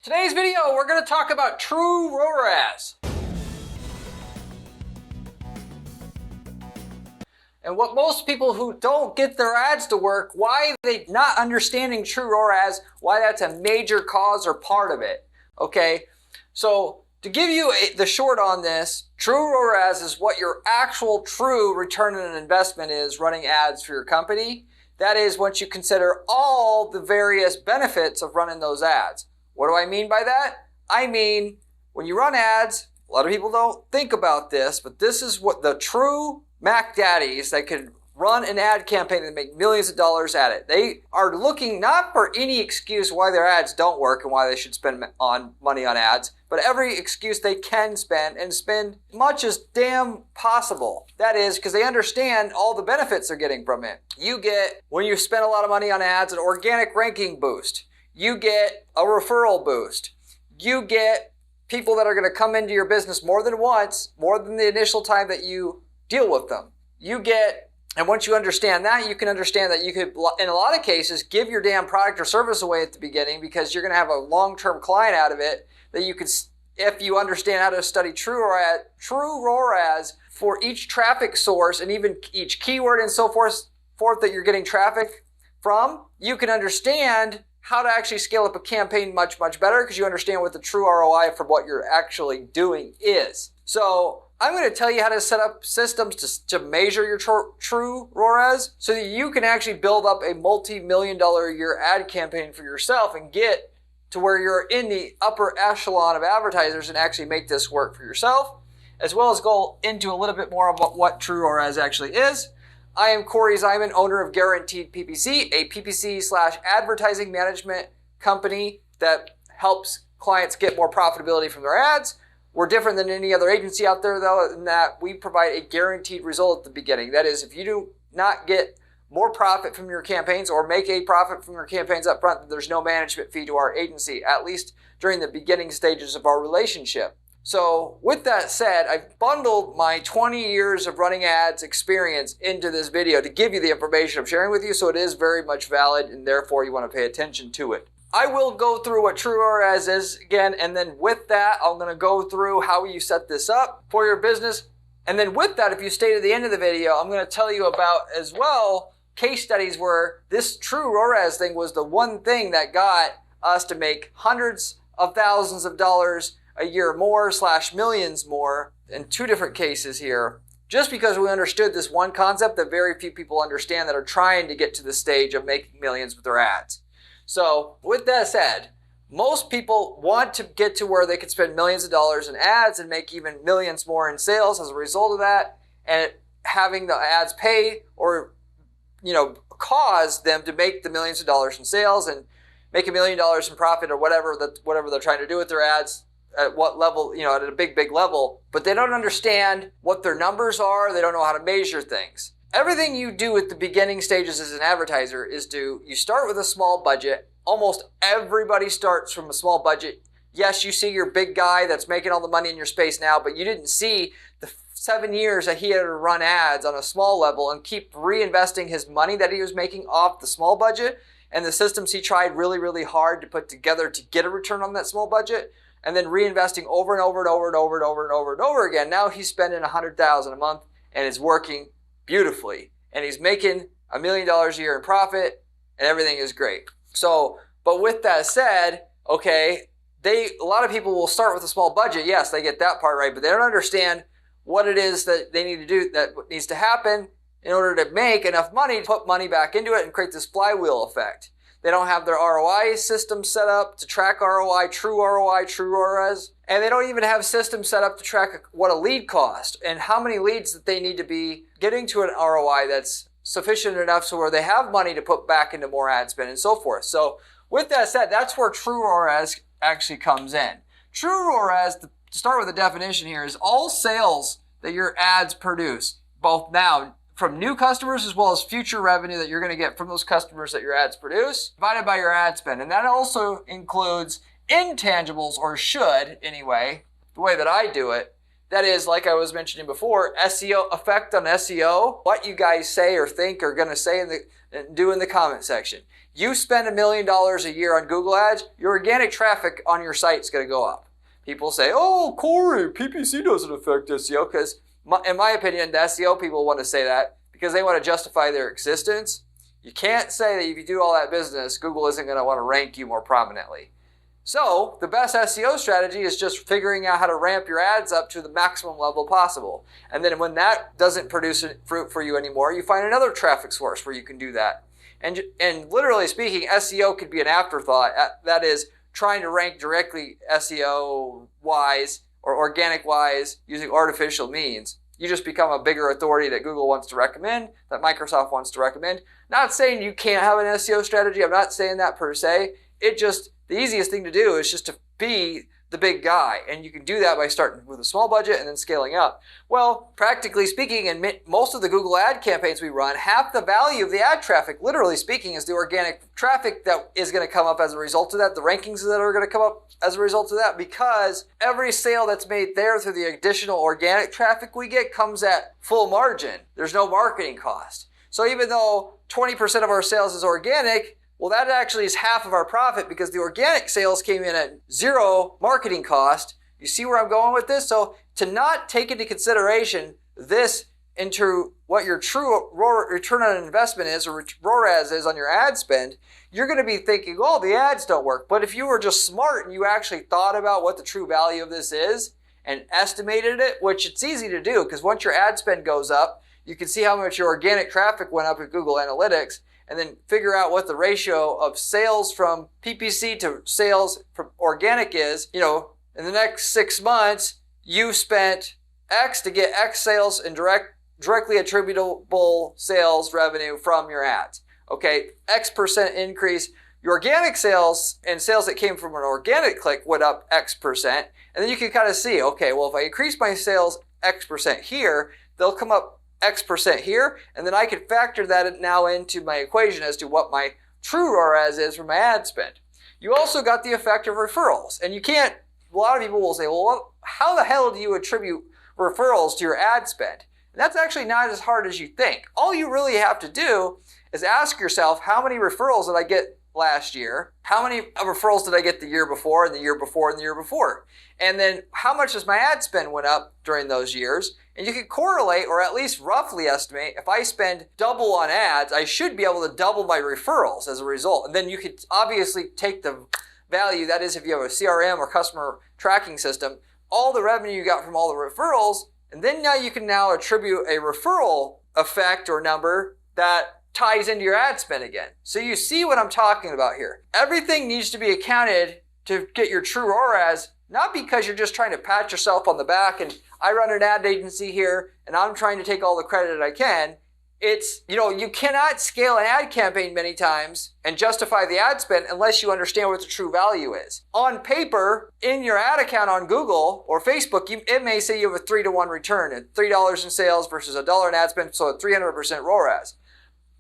Today's video, we're going to talk about true ROAS. And what most people who don't get their ads to work, why they not understanding true ROAS, why that's a major cause or part of it. Okay, so to give you the short on this, true ROAS is what your actual true return on an investment is running ads for your company. That is once you consider all the various benefits of running those ads. What do I mean by that? I mean, when you run ads, a lot of people don't think about this, but this is what the true Mac Daddies that could run an ad campaign and make millions of dollars at it. They are looking not for any excuse why their ads don't work and why they should spend money on ads, but every excuse they can spend and spend much as damn possible. That is because they understand all the benefits they're getting from it. You get, when you spend a lot of money on ads, an organic ranking boost. You get a referral boost. You get people that are going to come into your business more than once, more than the initial time that you deal with them. You get, and once you understand that, you can understand that you could, in a lot of cases, give your damn product or service away at the beginning because you're going to have a long-term client out of it that you could, if you understand how to study true ROAS for each traffic source and even each keyword and so forth that you're getting traffic from, you can understand how to actually scale up a campaign much better because you understand what the true ROI for what you're actually doing is. So I'm going to tell you how to set up systems to measure your true ROAS so that you can actually build up a multi-million-dollar a year ad campaign for yourself and get to where you're in the upper echelon of advertisers and actually make this work for yourself, as well as go into a little bit more about what true ROAS actually is. I am Corey Zyman, owner of Guaranteed PPC, a PPC/advertising management company that helps clients get more profitability from their ads. We're different than any other agency out there, though, in that we provide a guaranteed result at the beginning. That is, if you do not get more profit from your campaigns or make a profit from your campaigns up front, there's no management fee to our agency, at least during the beginning stages of our relationship. So with that said, I've bundled my 20 years of running ads experience into this video to give you the information I'm sharing with you, so it is very much valid and therefore you want to pay attention to it. I will go through what true ROAS is again, and then with that, I'm going to go through how you set this up for your business. And then with that, if you stay to the end of the video, I'm going to tell you about as well case studies where this true ROAS thing was the one thing that got us to make hundreds of thousands of dollars a year more / millions more in two different cases here, just because we understood this one concept that very few people understand that are trying to get to the stage of making millions with their ads. So with that said, most people want to get to where they can spend millions of dollars in ads and make even millions more in sales as a result of that, and having the ads pay or cause them to make the millions of dollars in sales and make $1 million in profit or whatever they're trying to do with their ads. At what level, at a big level, but they don't understand what their numbers are. They don't know how to measure things. Everything you do at the beginning stages as an advertiser is you start with a small budget. Almost everybody starts from a small budget. Yes, you see your big guy that's making all the money in your space now, but you didn't see the 7 years that he had to run ads on a small level and keep reinvesting his money that he was making off the small budget and the systems he tried really hard to put together to get a return on that small budget. And then reinvesting over and over again. Now he's spending $100,000 a month and it's working beautifully. And he's making $1 million a year in profit and everything is great. So, but with that said, okay, a lot of people will start with a small budget. Yes, they get that part right, but they don't understand what it is that they need to do, that needs to happen in order to make enough money to put money back into it and create this flywheel effect. They don't have their ROI system set up to track ROI, true ROAS, and they don't even have systems set up to track what a lead cost and how many leads that they need to be getting to an ROI that's sufficient enough so where they have money to put back into more ad spend and so forth. So with that said, that's where true ROAS actually comes in. True ROAS, to start with the definition here, is all sales that your ads produce, both now from new customers as well as future revenue that you're going to get from those customers that your ads produce, divided by your ad spend. And that also includes intangibles, or should anyway, the way that I do it. That is, like I was mentioning before, SEO, effect on SEO, what you guys say or think are going to say in the and do in the comment section. You spend $1 million a year on Google Ads, your organic traffic on your site is going to go up. People say, oh, Corey, PPC doesn't affect SEO, because in my opinion, the SEO people want to say that because they want to justify their existence. You can't say that if you do all that business, Google isn't going to want to rank you more prominently. So the best SEO strategy is just figuring out how to ramp your ads up to the maximum level possible. And then when that doesn't produce fruit for you anymore, you find another traffic source where you can do that. And literally speaking, SEO could be an afterthought. That is trying to rank directly SEO-wise or organic-wise using artificial means. You just become a bigger authority that Google wants to recommend, that Microsoft wants to recommend. Not saying you can't have an SEO strategy. I'm not saying that per se. The easiest thing to do is just to be the big guy. And you can do that by starting with a small budget and then scaling up. Well, practically speaking, in most of the Google ad campaigns we run, half the value of the ad traffic, literally speaking, is the organic traffic that is going to come up as a result of that, the rankings that are going to come up as a result of that, because every sale that's made there through the additional organic traffic we get comes at full margin. There's no marketing cost. So even though 20% of our sales is organic, well, that actually is half of our profit because the organic sales came in at zero marketing cost. You see where I'm going with this? So to not take into consideration this into what your true return on investment is, or ROAS is on your ad spend, you're going to be thinking, oh, the ads don't work. But if you were just smart and you actually thought about what the true value of this is and estimated it, which it's easy to do because once your ad spend goes up, you can see how much your organic traffic went up with Google Analytics, and then figure out what the ratio of sales from PPC to sales from organic is. You know, in the next 6 months, you spent X to get X sales and directly attributable sales revenue from your ads. Okay, X% increase. Your organic sales and sales that came from an organic click went up X%. And then you can kind of see, okay, well, if I increase my sales X% here, they'll come up X% here, and then I can factor that now into my equation as to what my true ROAS is for my ad spend. You also got the effect of referrals, and you can't, a lot of people will say, well, how the hell do you attribute referrals to your ad spend? And that's actually not as hard as you think. All you really have to do is ask yourself, how many referrals did I get last year? How many referrals did I get the year before and the year before and the year before? And then how much does my ad spend went up during those years? And you can correlate or at least roughly estimate, if I spend double on ads, I should be able to double my referrals as a result. And then you could obviously take the value, that is if you have a CRM or customer tracking system, all the revenue you got from all the referrals, and then now you can now attribute a referral effect or number that ties into your ad spend again. So you see what I'm talking about here. Everything needs to be accounted to get your true ROAS, not because you're just trying to pat yourself on the back and I run an ad agency here and I'm trying to take all the credit I can. It's, you cannot scale an ad campaign many times and justify the ad spend unless you understand what the true value is. On paper, in your ad account on Google or Facebook, it may say you have a 3-to-1 return at $3 in sales versus $1 in ad spend, so a 300% ROAS.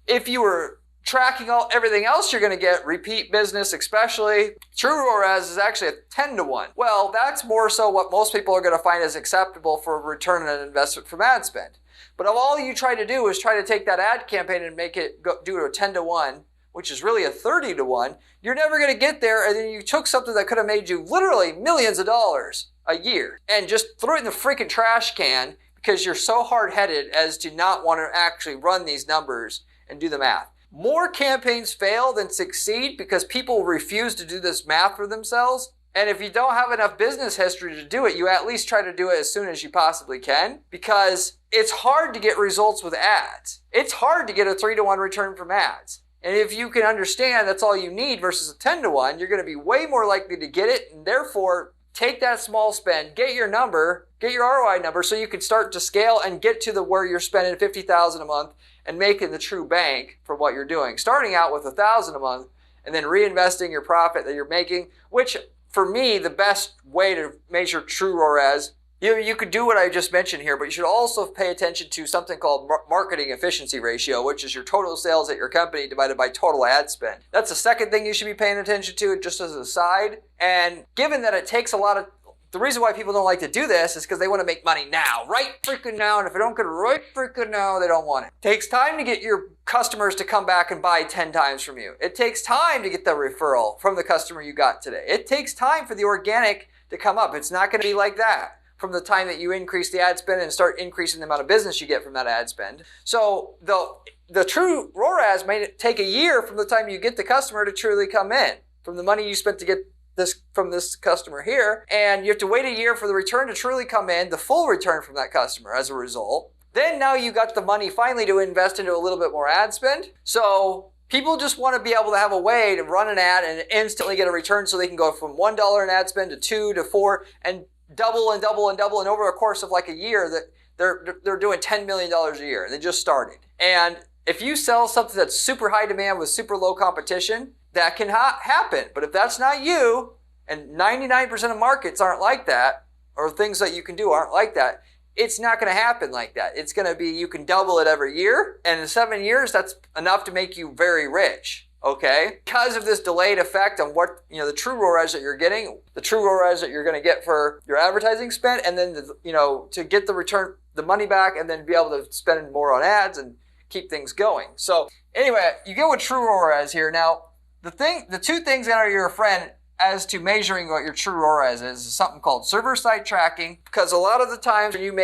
If you were tracking everything else you're going to get, repeat business especially, true ROAS is actually a 10-to-1. Well, that's more so what most people are going to find as acceptable for a return on investment from ad spend. But if all you try to do is try to take that ad campaign and make it do a 10-to-1, which is really a 30-to-1, you're never going to get there. And then you took something that could have made you literally millions of dollars a year and just threw it in the freaking trash can because you're so hard-headed as to not want to actually run these numbers and do the math. More campaigns fail than succeed because people refuse to do this math for themselves. And if you don't have enough business history to do it, you at least try to do it as soon as you possibly can, because it's hard to get results with ads. It's hard to get a 3-to-1 return from ads. And if you can understand that's all you need versus a 10-to-1, you're going to be way more likely to get it, and therefore take that small spend, get your number, get your ROI number so you can start to scale and get to where you're spending $50,000 a month and making the true bank for what you're doing. Starting out with $1,000 a month and then reinvesting your profit that you're making, which for me, the best way to measure true ROAS, you could do what I just mentioned here, but you should also pay attention to something called marketing efficiency ratio, which is your total sales at your company divided by total ad spend. That's the second thing you should be paying attention to, just as an aside. And given that it takes a lot of the reason why people don't like to do this is because they want to make money now, right freaking now. And if they don't get it right freaking now, they don't want it. It takes time to get your customers to come back and buy 10 times from you. It takes time to get the referral from the customer you got today. It takes time for the organic to come up. It's not going to be like that from the time that you increase the ad spend and start increasing the amount of business you get from that ad spend. So the true ROAS may take a year from the time you get the customer to truly come in, from the money you spent to get this from this customer here, and you have to wait a year for the return to truly come in, the full return from that customer as a result. Then now you got the money finally to invest into a little bit more ad spend. So people just want to be able to have a way to run an ad and instantly get a return so they can go from $1 in ad spend to $2 to $4 and double and double and double. And over a course of like a year that they're doing $10 million a year. They just started. And if you sell something that's super high demand with super low competition, that can happen. But if that's not you, and 99% of markets aren't like that, or things that you can do aren't like that, it's not going to happen like that. It's going to be, you can double it every year, and in 7 years, that's enough to make you very rich, okay? Because of this delayed effect on what, the true ROAS that you're getting, the true ROAS that you're going to get for your advertising spend, and then, to get the return, the money back, and then be able to spend more on ads and keep things going. So anyway, you get what true ROAS here. Now, the two things that are your friend as to measuring what your true ROAS is something called server-side tracking, because a lot of the times when you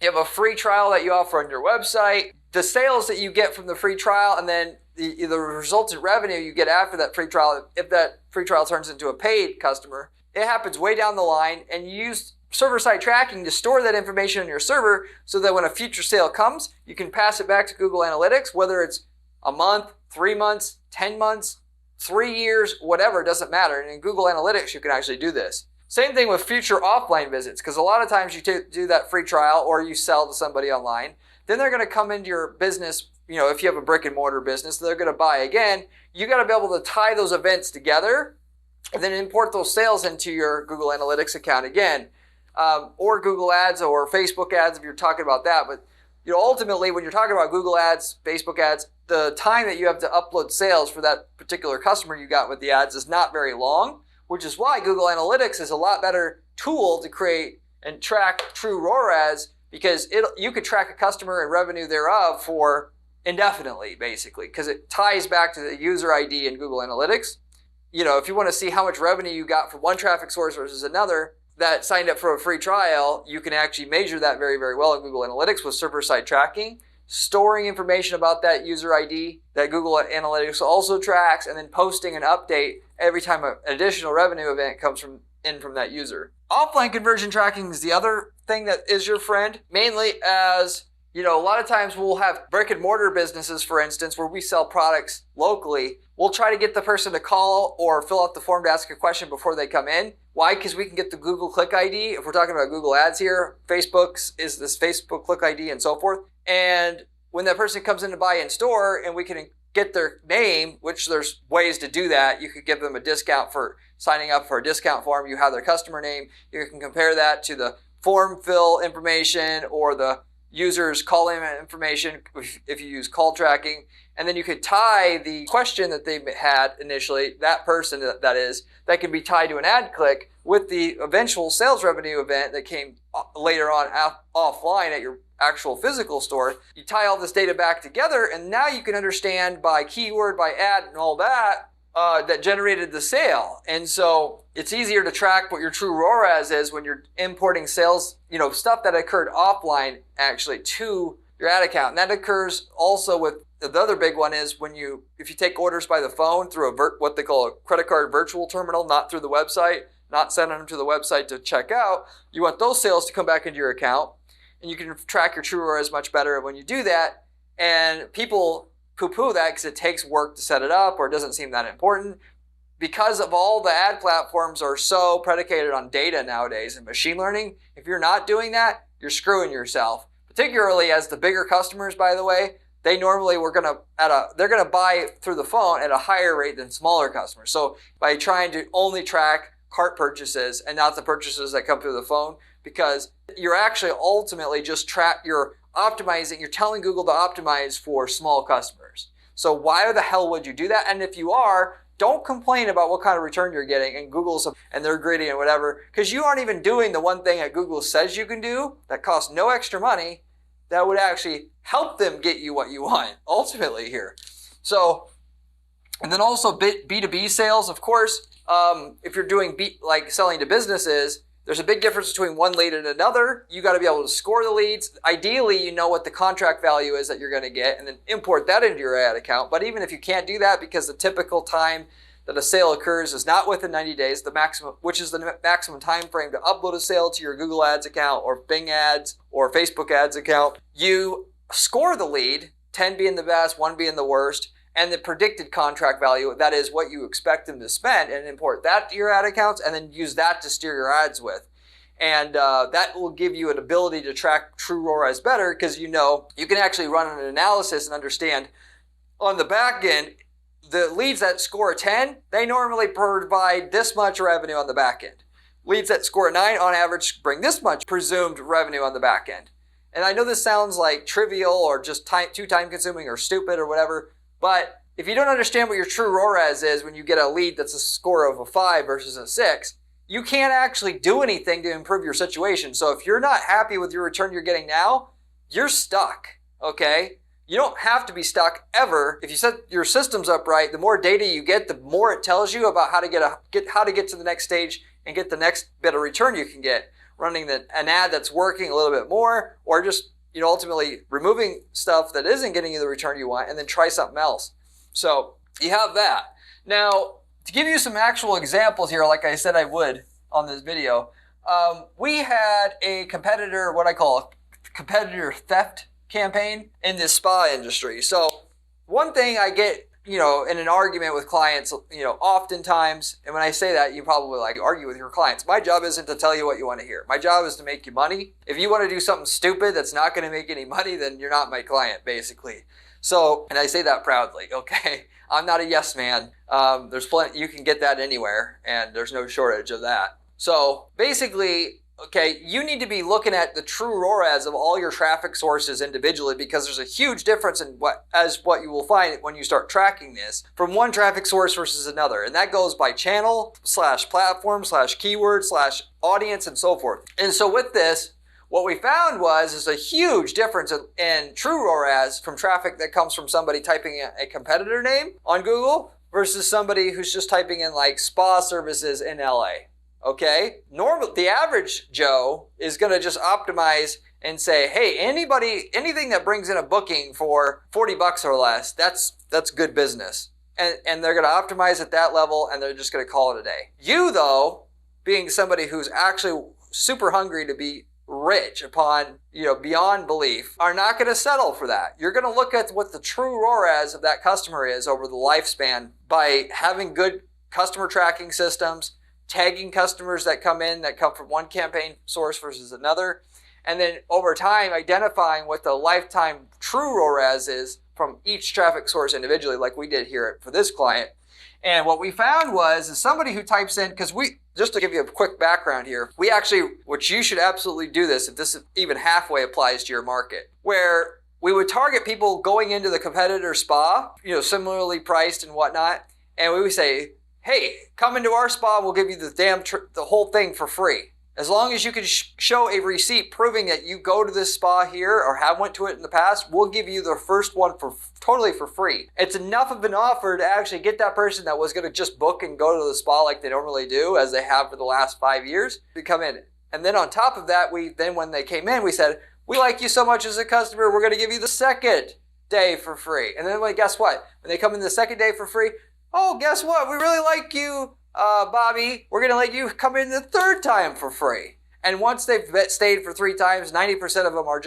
have a free trial that you offer on your website, the sales that you get from the free trial and then the resultant revenue you get after that free trial, if that free trial turns into a paid customer, it happens way down the line, and you use server-side tracking to store that information on your server so that when a future sale comes, you can pass it back to Google Analytics, whether it's a month, 3 months, 10 months, 3 years, whatever, it doesn't matter. And in Google Analytics, you can actually do this. Same thing with future offline visits, because a lot of times you do that free trial or you sell to somebody online. Then they're going to come into your business, if you have a brick and mortar business, they're going to buy again. You got to be able to tie those events together and then import those sales into your Google Analytics account again, or Google Ads or Facebook ads if you're talking about that. But ultimately, when you're talking about Google ads, Facebook ads, the time that you have to upload sales for that particular customer you got with the ads is not very long, which is why Google Analytics is a lot better tool to create and track true ROAS, because you could track a customer and revenue thereof for indefinitely, basically, because it ties back to the user ID in Google Analytics. If you want to see how much revenue you got from one traffic source versus another that signed up for a free trial, you can actually measure that very, very well in Google Analytics with server-side tracking, storing information about that user ID that Google Analytics also tracks, and then posting an update every time an additional revenue event comes from that user. Offline conversion tracking is the other thing that is your friend, mainly as, a lot of times we'll have brick and mortar businesses, for instance, where we sell products locally. We'll try to get the person to call or fill out the form to ask a question before they come in. Why? Because we can get the Google Click ID. If we're talking about Google Ads here, Facebook's is this Facebook Click ID and so forth. And when that person comes in to buy in store and we can get their name, which there's ways to do that. You could give them a discount for signing up for a discount form. You have their customer name. You can compare that to the form fill information or the user's call-in information if you use call tracking. And then you could tie the question that they had initially, that person that can be tied to an ad click with the eventual sales revenue event that came later on offline at your actual physical store. You tie all this data back together, and now you can understand by keyword, by ad, and all that, that generated the sale. And so it's easier to track what your true ROAS is when you're importing sales, stuff that occurred offline actually to your ad account. And that occurs also with the other big one is if you take orders by the phone through what they call a credit card virtual terminal, not through the website, not sending them to the website to check out, you want those sales to come back into your account. And you can track your true ROAS much better when you do that. And people poo-poo that because it takes work to set it up or it doesn't seem that important. Because of all the ad platforms are so predicated on data nowadays and machine learning, if you're not doing that, you're screwing yourself. Particularly as the bigger customers, by the way, they normally they're gonna buy through the phone at a higher rate than smaller customers. So by trying to only track cart purchases and not the purchases that come through the phone, because you're actually ultimately just you're optimizing, you're telling Google to optimize for small customers. So why the hell would you do that? And if you are, don't complain about what kind of return you're getting and and they're greedy and whatever, because you aren't even doing the one thing that Google says you can do that costs no extra money that would actually help them get you what you want ultimately here. So, and then also B2B sales, of course, if you're doing like selling to businesses, there's a big difference between one lead and another. You got to be able to score the leads. Ideally, you know what the contract value is that you're going to get and then import that into your ad account. But even if you can't do that, because the typical time that a sale occurs is not within 90 days, which is the maximum time frame to upload a sale to your Google Ads account or Bing Ads or Facebook Ads account, you score the lead, 10 being the best, 1 being the worst, and the predicted contract value, that is what you expect them to spend, and import that to your ad accounts and then use that to steer your ads with. And that will give you an ability to track true ROAS better, because you can actually run an analysis and understand on the back end, the leads that score a 10, they normally provide this much revenue on the back end. Leads that score a 9 on average bring this much presumed revenue on the back end. And I know this sounds like trivial or just too time consuming or stupid or whatever, but if you don't understand what your true ROAS is when you get a lead that's a score of a 5 versus a 6, you can't actually do anything to improve your situation. So if you're not happy with your return you're getting now, you're stuck, okay? You don't have to be stuck ever. If you set your systems up right, the more data you get, the more it tells you about how to get to the next stage and get the next bit of return you can get, running an ad that's working a little bit more, or just ultimately removing stuff that isn't getting you the return you want, and then try something else. So you have that. Now, to give you some actual examples here, like I said I would on this video, we had a competitor, what I call a competitor theft campaign in this spa industry. So one thing I get, in an argument with clients, oftentimes, and when I say that, you probably argue with your clients. My job isn't to tell you what you want to hear. My job is to make you money. If you want to do something stupid that's not going to make any money, then you're not my client, basically. So, and I say that proudly, okay? I'm not a yes man. There's plenty, you can get that anywhere, and there's no shortage of that. So basically, okay, you need to be looking at the true ROAS of all your traffic sources individually, because there's a huge difference in what you will find when you start tracking this from one traffic source versus another. And that goes by channel / platform / keyword / audience and so forth. And so with this, what we found is a huge difference in true ROAS from traffic that comes from somebody typing a competitor name on Google versus somebody who's just typing in like spa services in LA. Okay? The average Joe is going to just optimize and say, hey, anything that brings in a booking for $40 or less, that's good business. And they're going to optimize at that level, and they're just going to call it a day. You, though, being somebody who's actually super hungry to be rich upon, beyond belief, are not going to settle for that. You're going to look at what the true ROAS of that customer is over the lifespan by having good customer tracking systems, tagging customers that come from one campaign source versus another, and then over time identifying what the lifetime true ROAS is from each traffic source individually, like we did here for this client. And what we found is somebody who types in, because just to give you a quick background here, which you should absolutely do this if this even halfway applies to your market, where we would target people going into the competitor spa, similarly priced and whatnot, and we would say, hey, come into our spa, we'll give you the whole thing for free. As long as you can show a receipt proving that you go to this spa here or have went to it in the past, we'll give you the first one totally for free. It's enough of an offer to actually get that person that was going to just book and go to the spa like they normally do, as they have for the last 5 years, to come in. And then on top of that, when they came in, we said, we like you so much as a customer, we're going to give you the second day for free. And then guess what? When they come in the second day for free, oh, guess what? We really like you, Bobby. We're going to let you come in the third time for free. And once they've stayed for 3 times, 90% of them are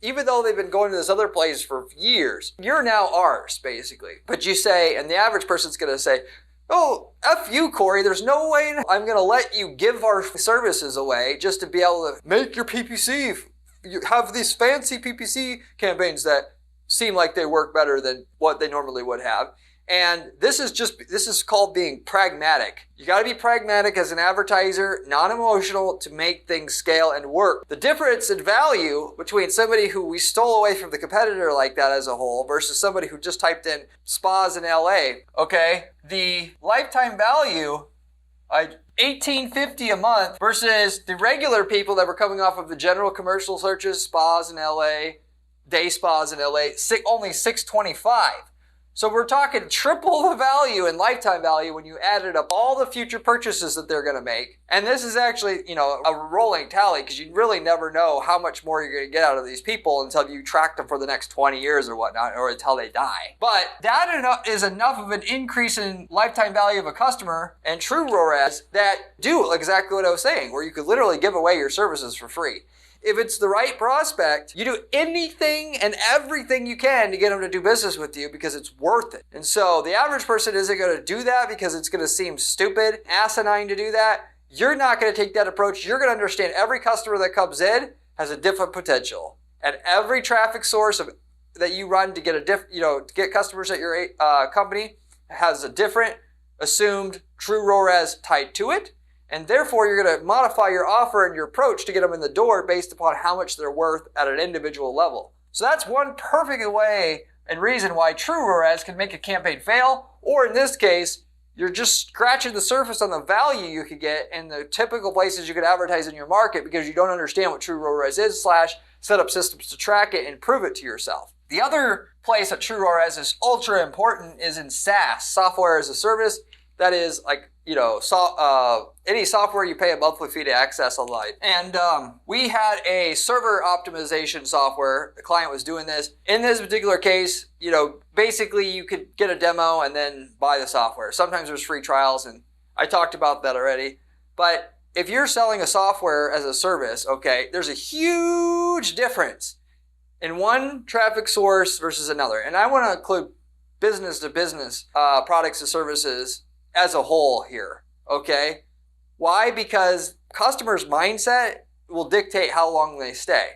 even though they've been going to this other place for years, you're now ours, basically. But you say, and the average person's going to say, oh, F you, Corey. There's no way I'm going to let you give our services away just to be able to make your PPC. You have these fancy PPC campaigns that seem like they work better than what they normally would have. And this is called being pragmatic. You got to be pragmatic as an advertiser, non-emotional, to make things scale and work. The difference in value between somebody who we stole away from the competitor like that as a whole versus somebody who just typed in spas in LA, okay? The lifetime value, $18.50 a month versus the regular people that were coming off of the general commercial searches, spas in LA, day spas in LA, only $6.25. So we're talking triple the value and lifetime value when you added up all the future purchases that they're going to make. And this is actually, a rolling tally because you really never know how much more you're going to get out of these people until you track them for the next 20 years or whatnot, or until they die. But that is enough of an increase in lifetime value of a customer and true ROAS that do exactly what I was saying, where you could literally give away your services for free. If it's the right prospect, you do anything and everything you can to get them to do business with you because it's worth it. And so the average person isn't going to do that because it's going to seem stupid, asinine to do that. You're not going to take that approach. You're going to understand every customer that comes in has a different potential. And every traffic source that you run to get to get customers at your company has a different assumed true ROAS tied to it. And therefore, you're going to modify your offer and your approach to get them in the door based upon how much they're worth at an individual level. So that's one perfect way and reason why true ROAS can make a campaign fail. Or in this case, you're just scratching the surface on the value you could get in the typical places you could advertise in your market because you don't understand what true ROAS is / set up systems to track it and prove it to yourself. The other place that true ROAS is ultra important is in SaaS, software as a service. That is like, any software you pay a monthly fee to access online. And we had a server optimization software. The client was doing this. In this particular case, basically you could get a demo and then buy the software. Sometimes there's free trials, and I talked about that already. But if you're selling a software as a service, okay, there's a huge difference in one traffic source versus another. And I want to include business-to-business products and services as a whole here, okay? Why? Because customers' mindset will dictate how long they stay.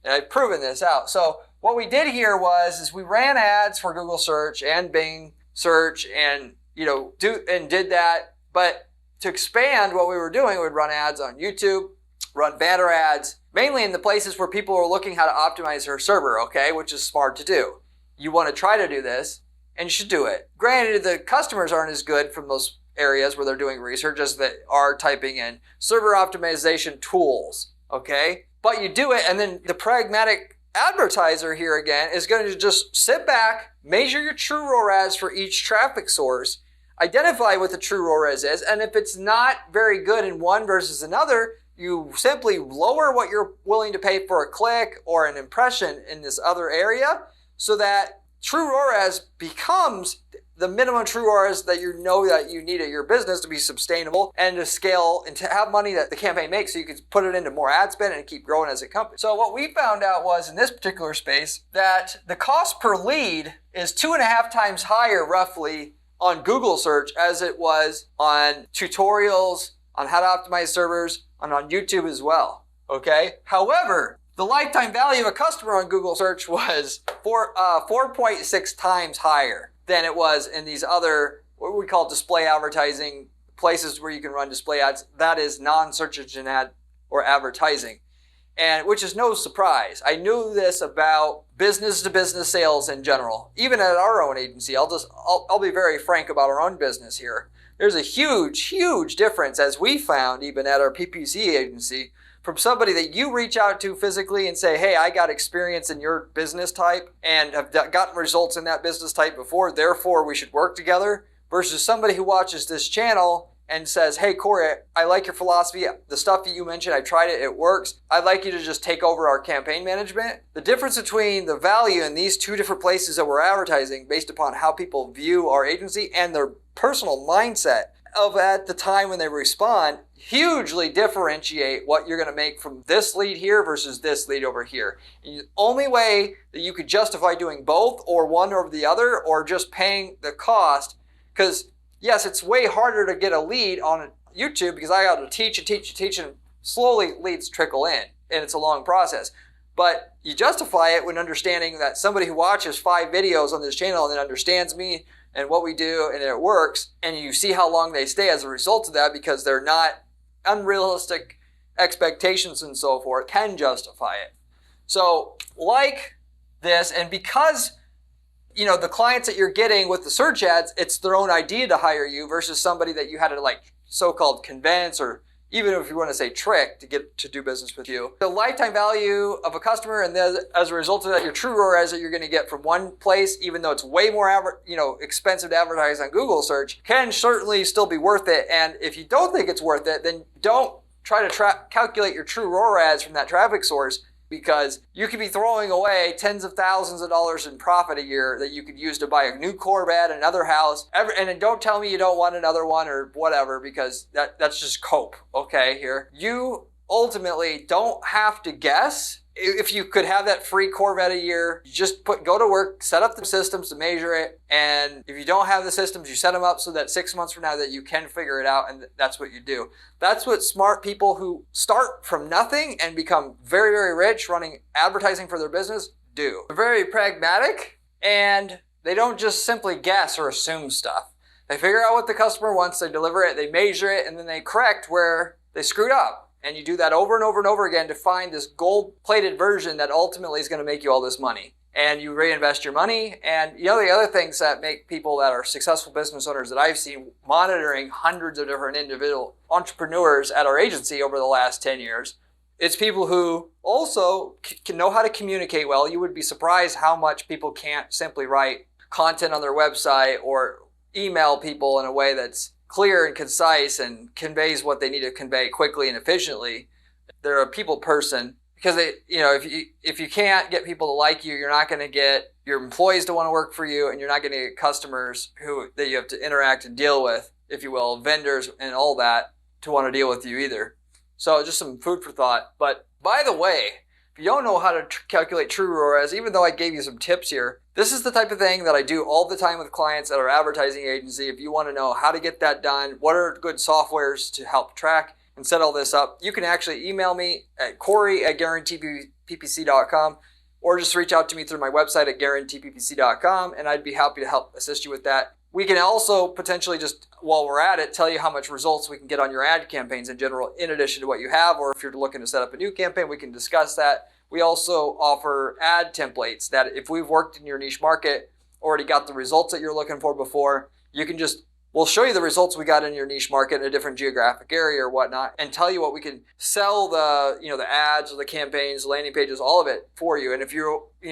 And I've proven this out. So what we did here is we ran ads for Google search and Bing search and, did that. But to expand what we were doing, we'd run ads on YouTube, run banner ads, mainly in the places where people are looking how to optimize their server, okay? Which is smart to do. You want to try to do this, and you should do it. Granted, the customers aren't as good from those areas where they're doing research as they are typing in server optimization tools, okay? But you do it, and then the pragmatic advertiser here again is going to just sit back, measure your true ROAS for each traffic source, identify what the true ROAS is, and if it's not very good in one versus another, you simply lower what you're willing to pay for a click or an impression in this other area so that true ROAS becomes the minimum true ROAS that you know that you need at your business to be sustainable and to scale and to have money that the campaign makes so you can put it into more ad spend and keep growing as a company. So what we found out was in this particular space that the cost per lead is 2.5 times higher roughly on Google search as it was on tutorials, on how to optimize servers, and on YouTube as well, okay? However, the lifetime value of a customer on Google search was 4.6 times higher than it was in these other, what we call display advertising, places where you can run display ads. That is non-search engine ad or advertising, and which is no surprise. I knew this about business-to-business sales in general. Even at our own agency, I'll be very frank about our own business here. There's a huge difference, as we found even at our PPC agency, from somebody that you reach out to physically and say, hey, I got experience in your business type and have gotten results in that business type before, therefore we should work together, versus somebody who watches this channel and says, hey, Corey, I like your philosophy. The stuff that you mentioned, I tried it, it works. I'd like you to just take over our campaign management. The difference between the value in these two different places that we're advertising based upon how people view our agency and their personal mindset of at the time when they respond hugely differentiate what you're going to make from this lead here versus this lead over here. And the only way that you could justify doing both or one over the other or just paying the cost, because yes, it's way harder to get a lead on YouTube because I got to teach and slowly leads trickle in and it's a long process. But you justify it when understanding that somebody who watches 5 videos on this channel and then understands me and what we do, and it works, and you see how long they stay as a result of that because they're not unrealistic expectations and so forth, can justify it. So like this, and because the clients that you're getting with the search ads, it's their own idea to hire you versus somebody that you had to like so-called convince, or even if you want to say trick, to get to do business with you. The lifetime value of a customer, and then as a result of that, your true ROAS that you're going to get from one place, even though it's way more expensive to advertise on Google search, can certainly still be worth it. And if you don't think it's worth it, then don't try to calculate your true ROAS from that traffic source, because you could be throwing away tens of thousands of dollars in profit a year that you could use to buy a new Corvette, another house, and then don't tell me you don't want another one or whatever, because that's just cope, okay, here. You ultimately don't have to guess. If you could have that free Corvette a year, you just go to work, set up the systems to measure it, and if you don't have the systems, you set them up so that 6 months from now that you can figure it out, and that's what you do. That's what smart people who start from nothing and become very, very rich running advertising for their business do. They're very pragmatic, and they don't just simply guess or assume stuff. They figure out what the customer wants, they deliver it, they measure it, and then they correct where they screwed up. And you do that over and over and over again to find this gold-plated version that ultimately is going to make you all this money. And you reinvest your money. And the other things that make people that are successful business owners that I've seen monitoring hundreds of different individual entrepreneurs at our agency over the last 10 years, it's people who also can know how to communicate well. You would be surprised how much people can't simply write content on their website or email people in a way that's clear and concise and conveys what they need to convey quickly and efficiently. They're a people person, because if you can't get people to like you, you're not going to get your employees to want to work for you, and you're not going to get customers that you have to interact and deal with, if you will, vendors and all that, to want to deal with you either. So just some food for thought. But by the way, if you don't know how to calculate true ROAS, even though I gave you some tips here, this is the type of thing that I do all the time with clients at our advertising agency. If you want to know how to get that done, what are good softwares to help track and set all this up, you can actually email me at Corey@guaranteeppc.com, or just reach out to me through my website at guaranteeppc.com, and I'd be happy to help assist you with that. We can also potentially, just while we're at it, tell you how much results we can get on your ad campaigns in general, in addition to what you have, or if you're looking to set up a new campaign, we can discuss that. We also offer ad templates that if we've worked in your niche market, already got the results that you're looking for before, we'll show you the results we got in your niche market in a different geographic area or whatnot, and tell you what we can sell the ads or the campaigns, landing pages, all of it for you. And if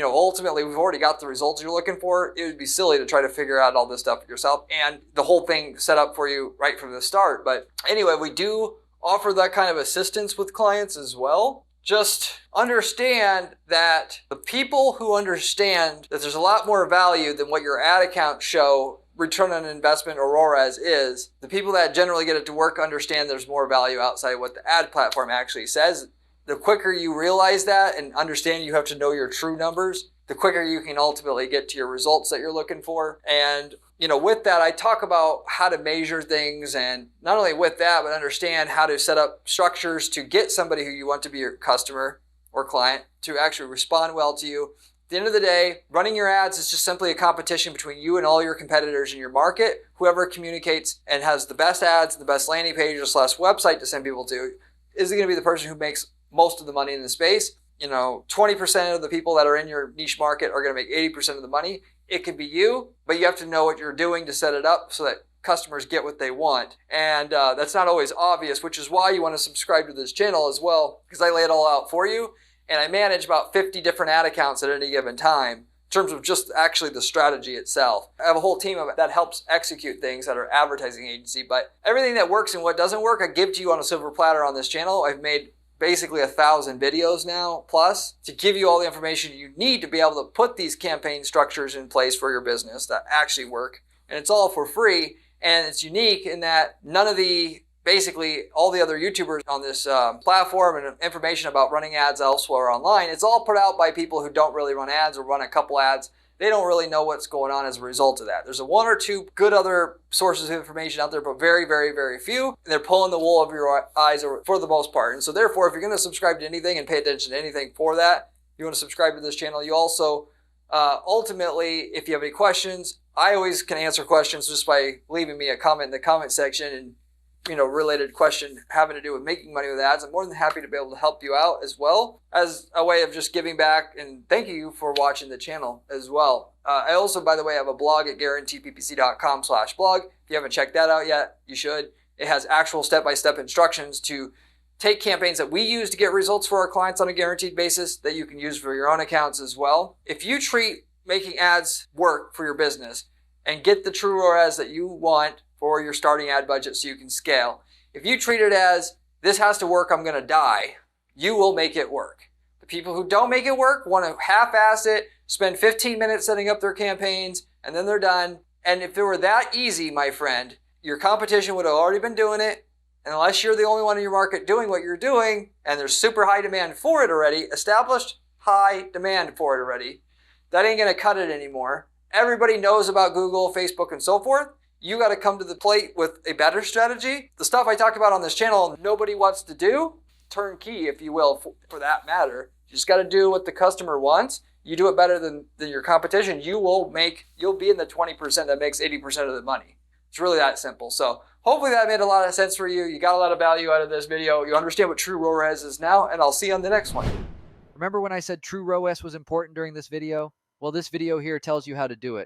ultimately we've already got the results you're looking for, it would be silly to try to figure out all this stuff yourself and the whole thing set up for you right from the start. But anyway, we do offer that kind of assistance with clients as well. Just understand that the people who understand that there's a lot more value than what your ad accounts show return on investment or ROAS is, the people that generally get it to work understand there's more value outside what the ad platform actually says. The quicker you realize that and understand you have to know your true numbers, the quicker you can ultimately get to your results that you're looking for. And with that, I talk about how to measure things, and not only with that, but understand how to set up structures to get somebody who you want to be your customer or client to actually respond well to you. At the end of the day, running your ads is just simply a competition between you and all your competitors in your market. Whoever communicates and has the best ads, the best landing pages / website to send people to is going to be the person who makes most of the money in the space. 20% of the people that are in your niche market are going to make 80% of the money. It could be you, but you have to know what you're doing to set it up so that customers get what they want. And that's not always obvious, which is why you want to subscribe to this channel as well, because I lay it all out for you. And I manage about 50 different ad accounts at any given time in terms of just actually the strategy itself. I have a whole team of it that helps execute things at our advertising agency, but everything that works and what doesn't work, I give to you on a silver platter on this channel. I've made basically 1,000 videos now plus to give you all the information you need to be able to put these campaign structures in place for your business that actually work. And it's all for free, and it's unique in that basically all the other YouTubers on this platform and information about running ads elsewhere online, it's all put out by people who don't really run ads or run a couple ads. They don't really know what's going on as a result of that. There's one or two good other sources of information out there, but very, very, very few. And they're pulling the wool over your eyes for the most part. And so therefore, if you're going to subscribe to anything and pay attention to anything for that, you want to subscribe to this channel. You also Ultimately, if you have any questions, I always can answer questions just by leaving me a comment in the comment section, and related question having to do with making money with ads. I'm more than happy to be able to help you out as well, as a way of just giving back and thanking you for watching the channel as well. I also, by the way, have a blog at guaranteeppc.com/blog. If you haven't checked that out yet, you should. It has actual step-by-step instructions to take campaigns that we use to get results for our clients on a guaranteed basis that you can use for your own accounts as well. If you treat making ads work for your business and get the true ROAS that you want for your starting ad budget so you can scale, if you treat it as, this has to work, I'm going to die, you will make it work. The people who don't make it work want to half-ass it, spend 15 minutes setting up their campaigns, and then they're done. And if it were that easy, my friend, your competition would have already been doing it. And unless you're the only one in your market doing what you're doing, and there's super high demand for it already, established high demand for it already, that ain't going to cut it anymore. Everybody knows about Google, Facebook, and so forth. You got to come to the plate with a better strategy. The stuff I talk about on this channel, nobody wants to do. Turnkey, if you will, for that matter. You just got to do what the customer wants. You do it better than your competition, you'll be in the 20% that makes 80% of the money. It's really that simple. So hopefully that made a lot of sense for you. You got a lot of value out of this video. You understand what true ROAS is now, and I'll see you on the next one. Remember when I said true ROAS was important during this video? Well, this video here tells you how to do it.